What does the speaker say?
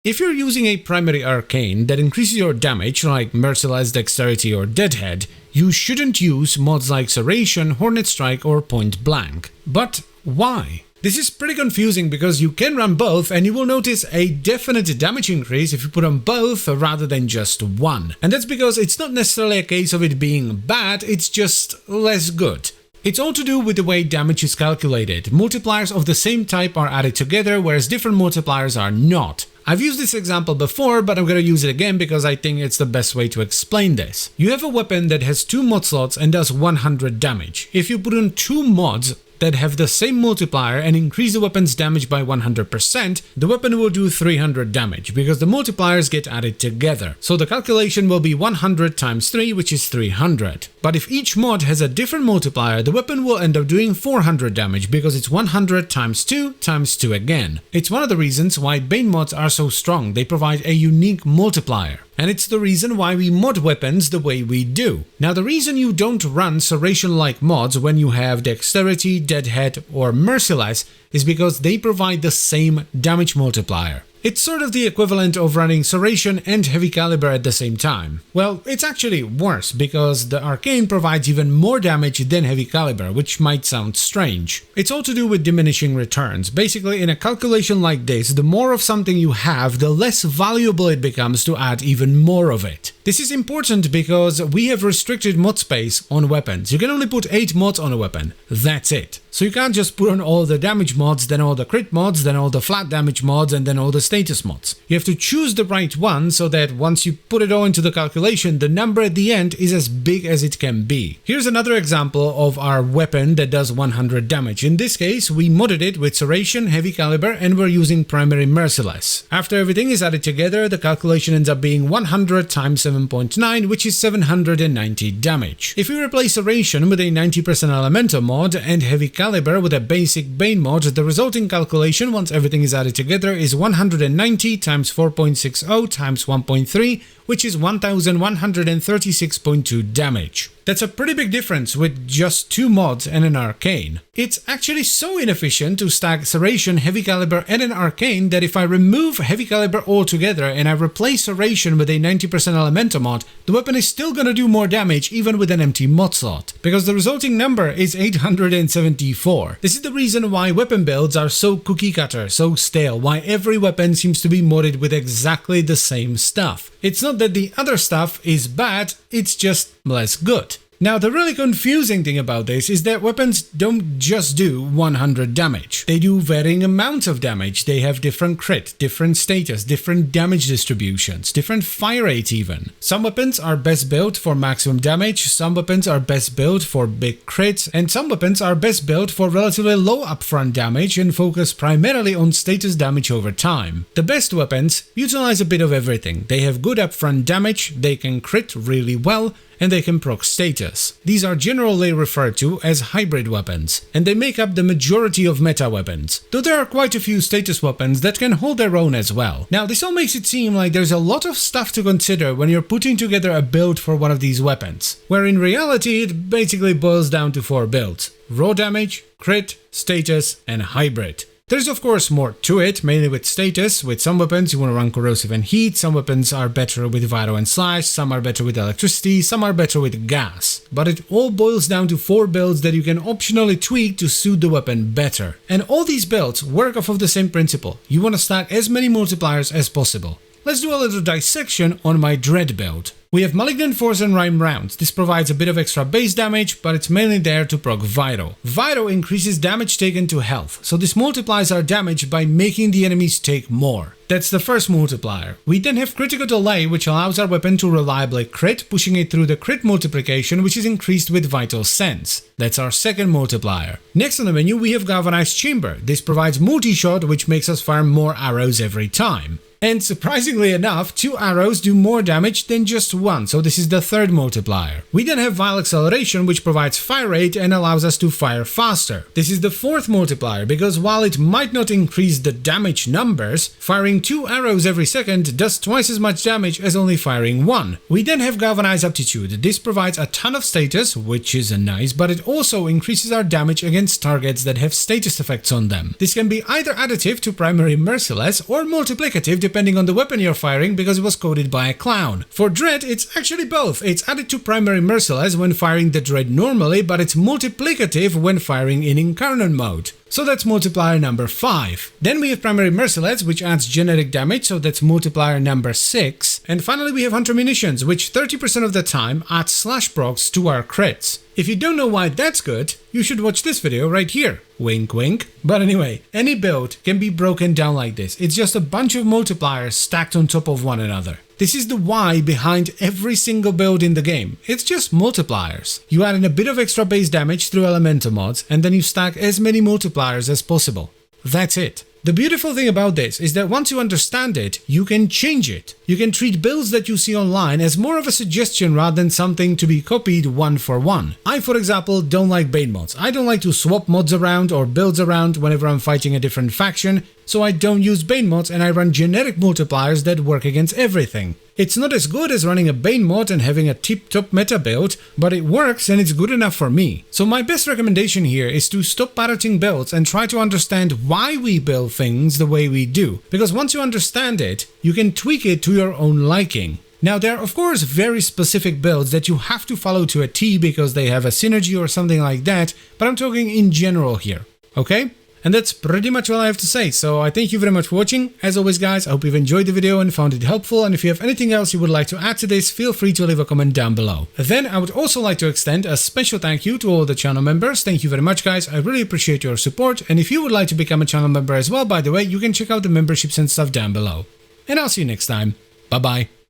If you're using a primary arcane that increases your damage, like Merciless, Dexterity, or Deadhead, you shouldn't use mods like Serration, Hornet Strike, or Point Blank. But why? This is pretty confusing because you can run both and you will notice a definite damage increase if you put on both rather than just one. And that's because it's not necessarily a case of it being bad, it's just less good. It's all to do with the way damage is calculated. Multipliers of the same type are added together, whereas different multipliers are not. I've used this example before, but I'm gonna use it again because I think it's the best way to explain this. You have a weapon that has 2 mod slots and does 100 damage. If you put on 2 mods that have the same multiplier and increase the weapon's damage by 100%, the weapon will do 300 damage, because the multipliers get added together. So the calculation will be 100 times 3, which is 300. But if each mod has a different multiplier, the weapon will end up doing 400 damage, because it's 100 times 2 times 2 again. It's one of the reasons why Bane mods are so strong, they provide a unique multiplier. And it's the reason why we mod weapons the way we do. Now, the reason you don't run Serration-like mods when you have Dexterity, Deadhead, or Merciless is because they provide the same damage multiplier. It's sort of the equivalent of running Serration and Heavy Caliber at the same time. Well, it's actually worse, because the Arcane provides even more damage than Heavy Caliber, which might sound strange. It's all to do with diminishing returns. Basically, in a calculation like this, the more of something you have, the less valuable it becomes to add even more of it. This is important because we have restricted mod space on weapons. You can only put 8 mods on a weapon. That's it. So you can't just put on all the damage mods, then all the crit mods, then all the flat damage mods, and then all the status mods. You have to choose the right one so that once you put it all into the calculation, the number at the end is as big as it can be. Here's another example of our weapon that does 100 damage. In this case, we modded it with Serration, Heavy Caliber, and we're using Primary Merciless. After everything is added together, the calculation ends up being 100 times 7.9, which is 790 damage. If we replace Serration with a 90% Elemental mod and Heavy Caliber with a basic Bane mod, the resulting calculation, once everything is added together, is 190 times 4.60 times 1.3, which is 1136.2 damage. That's a pretty big difference with just 2 mods and an arcane. It's actually so inefficient to stack Serration, Heavy Caliber, and an arcane that if I remove Heavy Caliber altogether and I replace Serration with a 90% Elemental mod, the weapon is still gonna do more damage even with an empty mod slot, because the resulting number is 874. This is the reason why weapon builds are so cookie cutter, so stale, why every weapon seems to be modded with exactly the same stuff. It's not that the other stuff is bad, it's just less good. Now, the really confusing thing about this is that weapons don't just do 100 damage. They do varying amounts of damage. They have different crit, different status, different damage distributions, different fire rate even. Some weapons are best built for maximum damage, some weapons are best built for big crits, and some weapons are best built for relatively low upfront damage and focus primarily on status damage over time. The best weapons utilize a bit of everything. They have good upfront damage, they can crit really well, and they can proc status. These are generally referred to as hybrid weapons, and they make up the majority of meta weapons, though there are quite a few status weapons that can hold their own as well. Now, this all makes it seem like there's a lot of stuff to consider when you're putting together a build for one of these weapons, where in reality it basically boils down to 4 builds: raw damage, crit, status, and hybrid. There's of course more to it, mainly with status. With some weapons you want to run corrosive and heat, some weapons are better with Viro and slash, some are better with electricity, some are better with gas. But it all boils down to 4 builds that you can optionally tweak to suit the weapon better. And all these builds work off of the same principle. You want to stack as many multipliers as possible. Let's do a little dissection on my Dread build. We have Malignant Force and Rhyme Rounds. This provides a bit of extra base damage, but it's mainly there to proc Viro. Viro increases damage taken to health, so this multiplies our damage by making the enemies take more. That's the first multiplier. We then have Critical Delay, which allows our weapon to reliably crit, pushing it through the crit multiplication, which is increased with Vital Sense. That's our second multiplier. Next on the menu we have Galvanized Chamber. This provides multi-shot, which makes us fire more arrows every time. And surprisingly enough, 2 arrows do more damage than just 1, so this is the third multiplier. We then have Vile Acceleration, which provides fire rate and allows us to fire faster. This is the fourth multiplier, because while it might not increase the damage numbers, firing 2 arrows every second does twice as much damage as only firing 1. We then have Galvanized Aptitude. This provides a ton of status, which is nice, but it also increases our damage against targets that have status effects on them. This can be either additive to Primary Merciless or multiplicative depending on the weapon you're firing because it was coded by a clown. For Dread, it's actually both. It's added to primary merciless when firing the Dread normally, but it's multiplicative when firing in Incarnate mode. So that's multiplier number 5. Then we have primary merciless, which adds genetic damage, so that's multiplier number 6. And finally we have Hunter Munitions, which 30% of the time adds slash procs to our crits. If you don't know why that's good, you should watch this video right here. Wink wink. But anyway, any build can be broken down like this. It's just a bunch of multipliers stacked on top of one another. This is the why behind every single build in the game. It's just multipliers. You add in a bit of extra base damage through elemental mods, and then you stack as many multipliers as possible. That's it. The beautiful thing about this is that once you understand it, you can change it. You can treat builds that you see online as more of a suggestion rather than something to be copied one for one. I, for example, don't like Bane mods. I don't like to swap mods around or builds around whenever I'm fighting a different faction, so I don't use Bane mods and I run generic multipliers that work against everything. It's not as good as running a Bane mod and having a tip-top meta build, but it works and it's good enough for me. So my best recommendation here is to stop parroting builds and try to understand why we build things the way we do. Because once you understand it, you can tweak it to your own liking. Now there are of course very specific builds that you have to follow to a T because they have a synergy or something like that, but I'm talking in general here, okay? And that's pretty much all I have to say, so I thank you very much for watching. As always guys, I hope you've enjoyed the video and found it helpful, and if you have anything else you would like to add to this, feel free to leave a comment down below. Then I would also like to extend a special thank you to all the channel members. Thank you very much guys, I really appreciate your support, and if you would like to become a channel member as well, by the way, you can check out the memberships and stuff down below. And I'll see you next time. Bye bye.